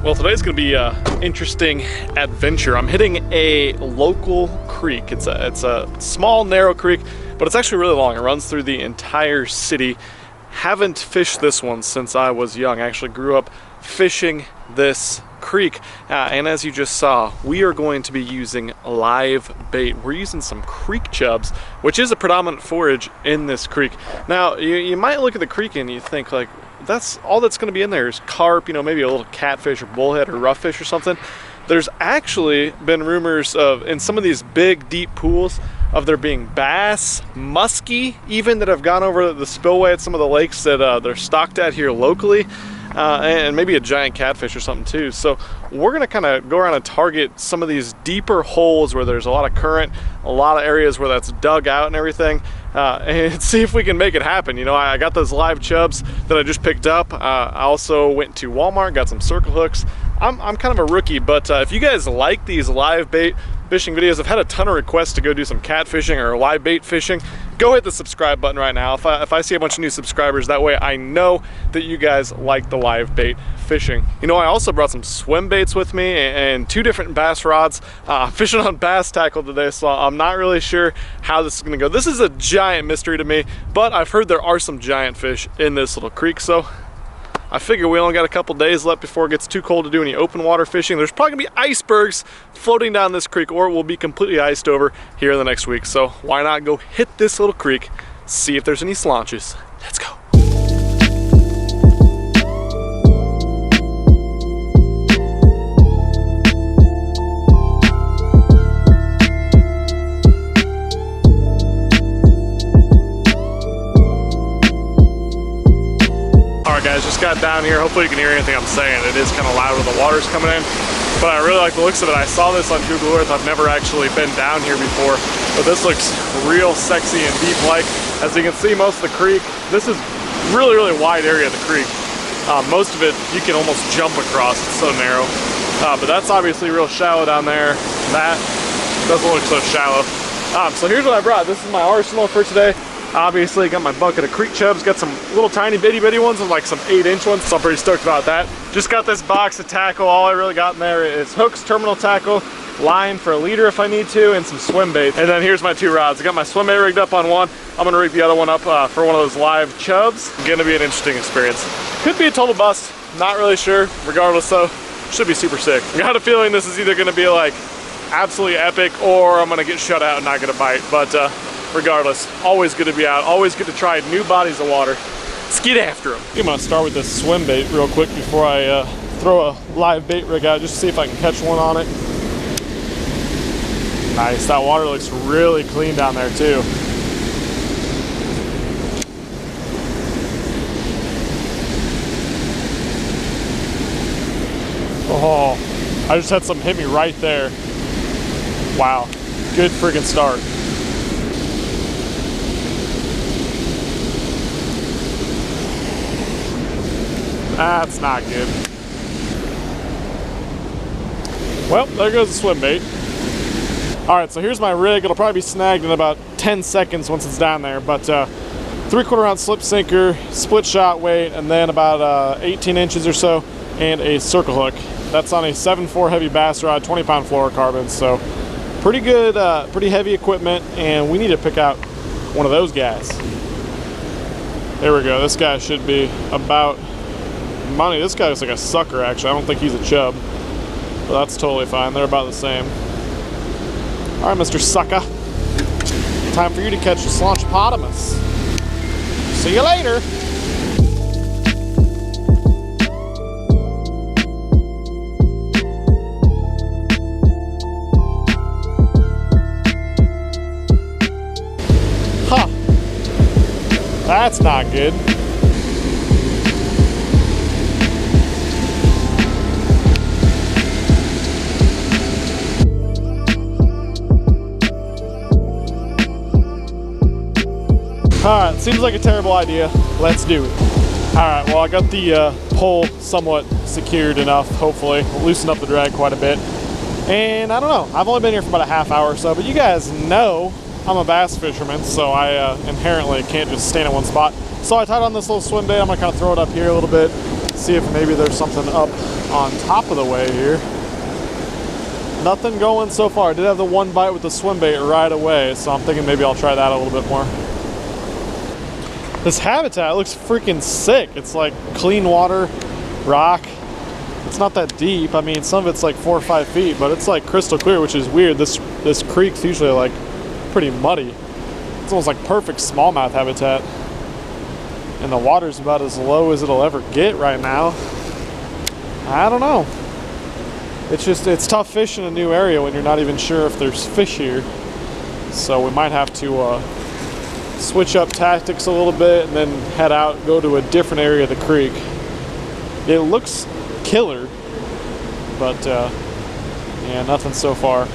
Well, today's gonna be an interesting adventure. I'm hitting a local creek. It's a small, narrow creek, but it's actually really long. It runs through the entire city. Haven't fished this one since I was young. I actually grew up fishing this creek, and as you just saw, we are going to be using live bait. We're using some creek chubs, which is a predominant forage in this creek. Now, you might look at the creek and you think like, that's all that's going to be in there is carp, you know, maybe a little catfish or bullhead or rough-fish or something. There's actually been rumors of, in some of these big, deep pools, of there being bass, musky, even, that have gone over the spillway at some of the lakes that they're stocked at here locally, and maybe a giant catfish or something too. So we're gonna kind of go around and target some of these deeper holes where there's a lot of current, a lot of areas where that's dug out and everything, and see if we can make it happen. You know, I got those live chubs that I just picked up. I also went to Walmart, got some circle hooks. I'm kind of a rookie, but if you guys like these live bait fishing videos, I've had a ton of requests to go do some catfishing or live bait fishing. Go hit the subscribe button right now. If I see a bunch of new subscribers, that way I know that you guys like the live bait fishing. You know, I also brought some swim baits with me and 2 different bass rods. Fishing on bass tackle today, so I'm not really sure how this is gonna go. This is a giant mystery to me, but I've heard there are some giant fish in this little creek, so I figure we only got a couple days left before it gets too cold to do any open water fishing. There's probably gonna be icebergs floating down this creek, or it will be completely iced over here in the next week. So why not go hit this little creek, see if there's any slaunches. Let's go. Guys, just got down here. Hopefully you can hear anything I'm saying. It is kind of loud when the water's coming in, but I really like the looks of it. I saw this on Google Earth. I've never actually been down here before, but this looks real sexy and deep like. As you can see, most of the creek, this is really wide area of the creek. Most of it you can almost jump across, it's so narrow, but that's obviously real shallow down there. That doesn't look so shallow. So here's what I brought. This is my arsenal for today. Obviously got my bucket of creek chubs, got some little tiny bitty ones and like some 8-inch ones, so I'm pretty stoked about that. Just got this box of tackle. All I really got in there is hooks, terminal tackle, line for a leader if I need to, and some swim bait. And then here's my 2 rods. I got my swim bait rigged up on one. I'm gonna rig the other one up for one of those live chubs. Gonna be an interesting experience. Could be a total bust, not really sure. Regardless though, should be super sick. I got a feeling this is either gonna be like absolutely epic or I'm gonna get shut out and not get a bite, but regardless, always good to be out, always good to try new bodies of water. Let's get after them. I'm gonna start with this swim bait real quick before I throw a live bait rig out, just to see if I can catch one on it. Nice, that water looks really clean down there too. Oh, I just had something hit me right there. Wow, good freaking start. That's not good. Well, there goes the swim bait. All right, so here's my rig. It'll probably be snagged in about 10 seconds once it's down there, but 3/4 ounce slip sinker, split shot weight, and then about 18 inches or so, and a circle hook. That's on a 7.4 heavy bass rod, 20-pound fluorocarbon, so pretty good, pretty heavy equipment, and we need to pick out one of those guys. There we go. This guy should be about money. This guy looks like a sucker, actually. I don't think he's a chub, but that's totally fine. They're about the same. All right, Mr. Sucker. Time for you to catch a slaunchpotamus. See you later. Huh. That's not good. Alright, seems like a terrible idea. Let's do it. Alright, well I got the pole somewhat secured enough, hopefully. Loosened up the drag quite a bit. And I don't know, I've only been here for about a half hour or so, but you guys know I'm a bass fisherman, so I inherently can't just stand in one spot. So I tied on this little swim bait. I'm gonna kind of throw it up here a little bit. See if maybe there's something up on top of the way here. Nothing going so far. I did have the one bite with the swim bait right away, so I'm thinking maybe I'll try that a little bit more. This habitat looks freaking sick. It's like clean water, rock. It's not that deep. I mean, some of it's like 4 or 5 feet, but it's like crystal clear, which is weird. This creek's usually like pretty muddy. It's almost like perfect smallmouth habitat. And the water's about as low as it'll ever get right now. I don't know. It's tough fishing in a new area when you're not even sure if there's fish here. So we might have to switch up tactics a little bit and then head out, go to a different area of the creek. It looks killer, but yeah, nothing so far.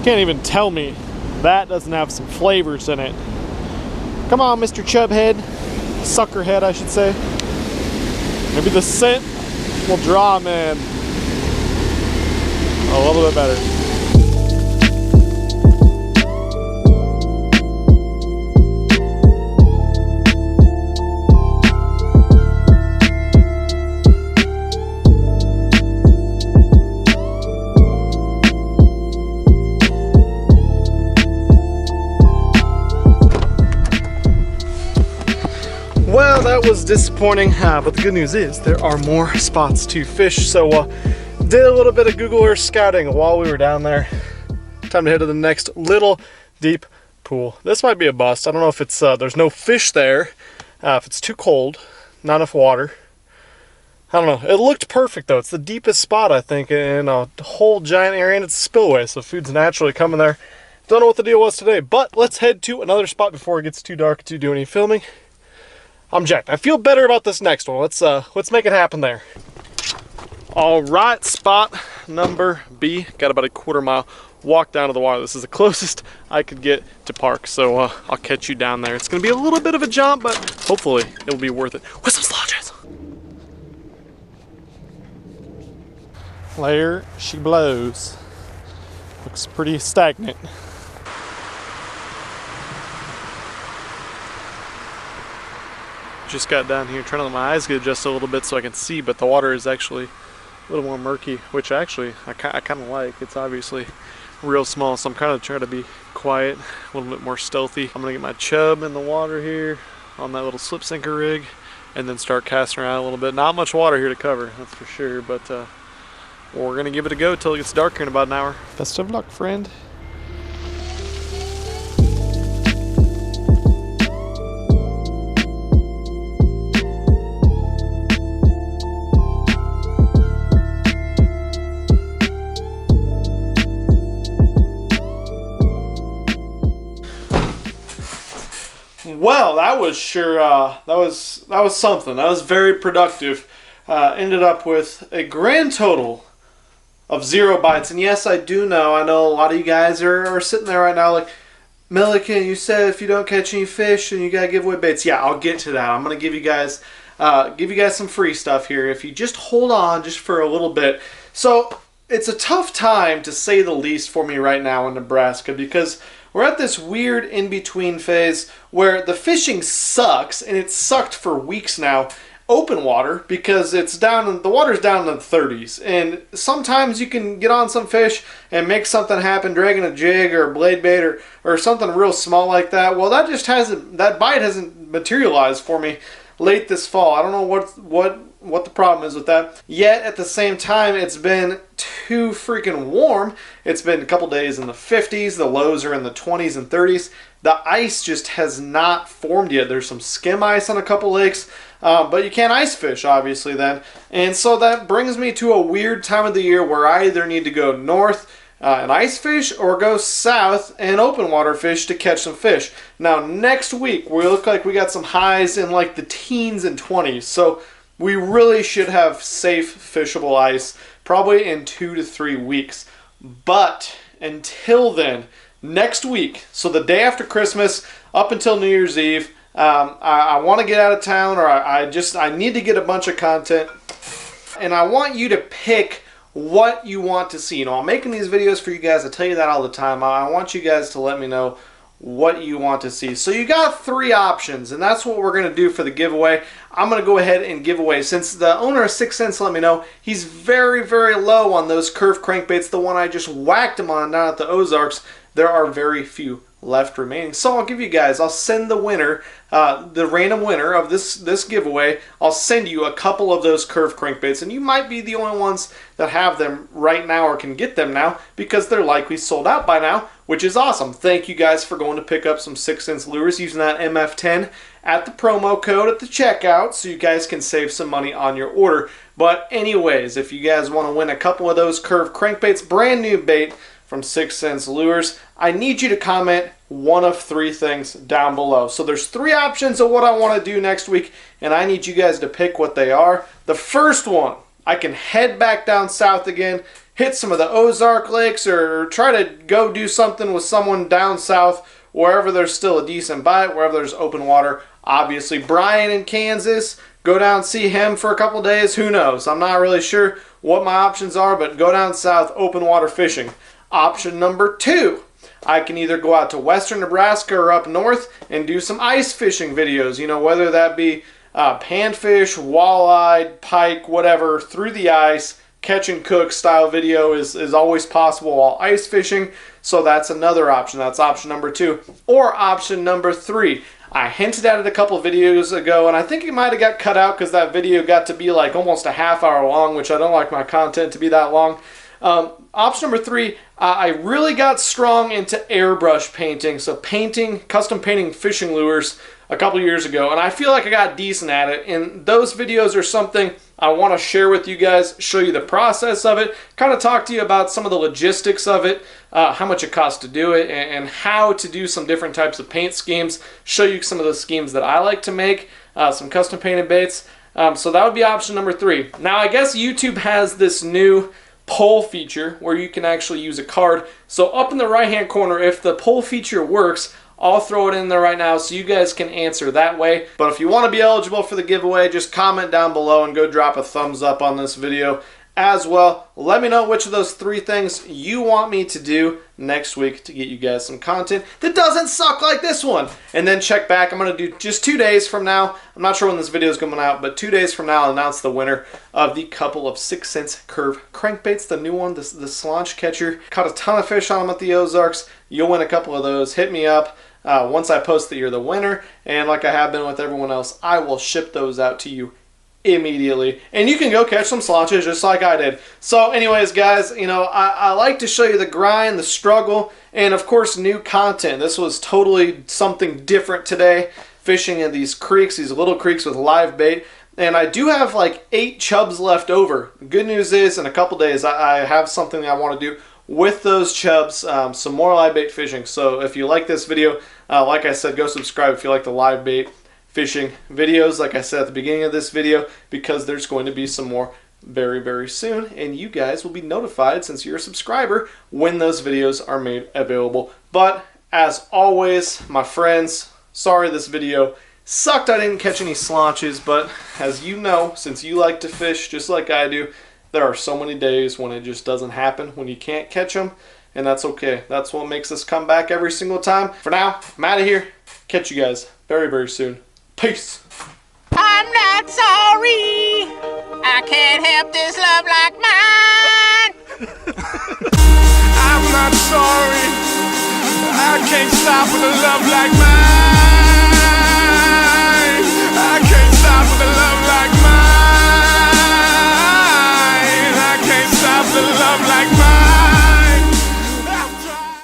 Can't even tell me that doesn't have some flavors in it. Come on, Mr. Chubhead. Suckerhead, I should say. Maybe the scent will draw him in a little bit better. Well, that was disappointing, but the good news is there are more spots to fish. So did a little bit of Google Earth scouting while we were down there. Time to head to the next little deep pool. This might be a bust. I don't know if it's there's no fish there, if it's too cold, not enough water. I don't know. It looked perfect though. It's the deepest spot I think in a whole giant area, and it's a spillway, so food's naturally coming there. Don't know what the deal was today, but let's head to another spot before it gets too dark to do any filming. I'm jacked. I feel better about this next one. Let's make it happen there. All right, spot number B. Got about a quarter-mile walk down to the water. This is the closest I could get to park, so I'll catch you down there. It's gonna be a little bit of a jump, but hopefully it'll be worth it. With some sludges. There she blows. Looks pretty stagnant. Just got down here trying to let my eyes get adjusted a little bit so I can see, but the water is actually a little more murky, which actually I kind of like. It's obviously real small, so I'm kind of trying to be quiet, a little bit more stealthy. I'm gonna get my chub in the water here on that little slip sinker rig and then start casting around a little bit. Not much water here to cover, that's for sure, but we're gonna give it a go till it gets darker in about an hour. Best of luck, friend. Well, that was sure, that was something. That was very productive. Ended up with a grand total of 0 bites. And yes, I know a lot of you guys are sitting there right now like, Milliken, you said if you don't catch any fish, then you gotta give away baits. Yeah, I'll get to that. I'm gonna give you guys some free stuff here if you just hold on just for a little bit. So it's a tough time to say the least for me right now in Nebraska, because we're at this weird in-between phase where the fishing sucks, and it's sucked for weeks now. Open water, because the water's down in the 30s, and sometimes you can get on some fish and make something happen, dragging a jig or a blade bait or something real small like that. Well, that bite hasn't materialized for me late this fall. I don't know what the problem is with that. Yet at the same time, it's been too freaking warm. It's been a couple days in the 50s. The lows are in the 20s and 30s. The ice just has not formed yet. There's some skim ice on a couple lakes, but you can't ice fish obviously then. And so that brings me to a weird time of the year where I either need to go north and ice fish or go south and open water fish to catch some fish. Now next week we look like we got some highs in like the teens and 20s. So we really should have safe fishable ice probably in 2 to 3 weeks. But until then, next week, so the day after Christmas up until New Year's Eve, I want to get out of town, or I need to get a bunch of content, and I want you to pick what you want to see. You know, I'm making these videos for you guys. I tell you that all the time. I want you guys to let me know what you want to see. So you got 3 options, and that's what we're going to do for the giveaway. I'm going to go ahead and give away, since the owner of 6 Cents let me know he's very, very low on those curved crankbaits, the one I just whacked him on down at the Ozarks. There are very few left remaining. So I'll give you guys, I'll send the winner, the random winner of this giveaway, I'll send you a couple of those curved crankbaits, and you might be the only ones that have them right now or can get them now, because they're likely sold out by now, which is awesome. Thank you guys for going to pick up some 6 Cents lures using that MF10 at the promo code at the checkout, so you guys can save some money on your order. But anyways, if you guys want to win a couple of those curved crankbaits, brand new bait from 6 Cents Lures, I need you to comment one of 3 things down below. So there's 3 options of what I want to do next week, and I need you guys to pick what they are. The first one, I can head back down south again, hit some of the Ozark lakes, or try to go do something with someone down south, wherever there's still a decent bite, wherever there's open water. Obviously, Brian in Kansas, go down and see him for a couple days. Who knows? I'm not really sure what my options are, but go down south, open water fishing. Option number 2, I can either go out to western Nebraska or up north and do some ice fishing videos, you know, whether that be panfish, walleye, pike, whatever, through the ice, catch and cook style video is always possible while ice fishing. So that's another option. That's option number 2. Or option number 3, I hinted at it a couple videos ago, and I think it might have got cut out because that video got to be like almost a half hour long, which I don't like my content to be that long. Option number 3, I really got strong into airbrush painting, so custom painting fishing lures a couple years ago, and I feel like I got decent at it, and those videos are something I want to share with you guys, show you the process of it, kind of talk to you about some of the logistics of it, how much it costs to do it, and how to do some different types of paint schemes, show you some of the schemes that I like to make, some custom painted baits. So that would be option number 3. Now I guess YouTube has this new poll feature where you can actually use a card. So up in the right hand corner, if the poll feature works, I'll throw it in there right now so you guys can answer that way. But if you want to be eligible for the giveaway, just comment down below and go drop a thumbs up on this video as well. Let me know which of those 3 things you want me to do next week to get you guys some content that doesn't suck like this one. And then check back. I'm going to do just 2 days from now. I'm not sure when this video is coming out, but 2 days from now I'll announce the winner of the couple of 6 Cents curve crankbaits. The new one, the Slaunch Catcher. Caught a ton of fish on them at the Ozarks. You'll win a couple of those. Hit me up once I post that you're the winner. And like I have been with everyone else, I will ship those out to you immediately, and you can go catch some slaunches just like I did. So anyways, guys, you know, I like to show you the grind, the struggle, and of course new content. This was totally something different today, fishing in these creeks, these little creeks with live bait. And I do have like 8 chubs left over. Good news is in a couple days I have something I want to do with those chubs, some more live bait fishing. So if you like this video, like I said, go subscribe if you like the live bait fishing videos, like I said at the beginning of this video, because there's going to be some more very, very soon, and you guys will be notified, since you're a subscriber, when those videos are made available. But as always, my friends, sorry this video sucked. I didn't catch any slaunches, but as you know, since you like to fish just like I do, there are so many days when it just doesn't happen, when you can't catch them, and that's okay. That's what makes us come back every single time. For now, I'm out of here. Catch you guys very, very soon. Peace. I'm not sorry. I can't help this love like mine. I'm not sorry. I can't stop with a love like mine.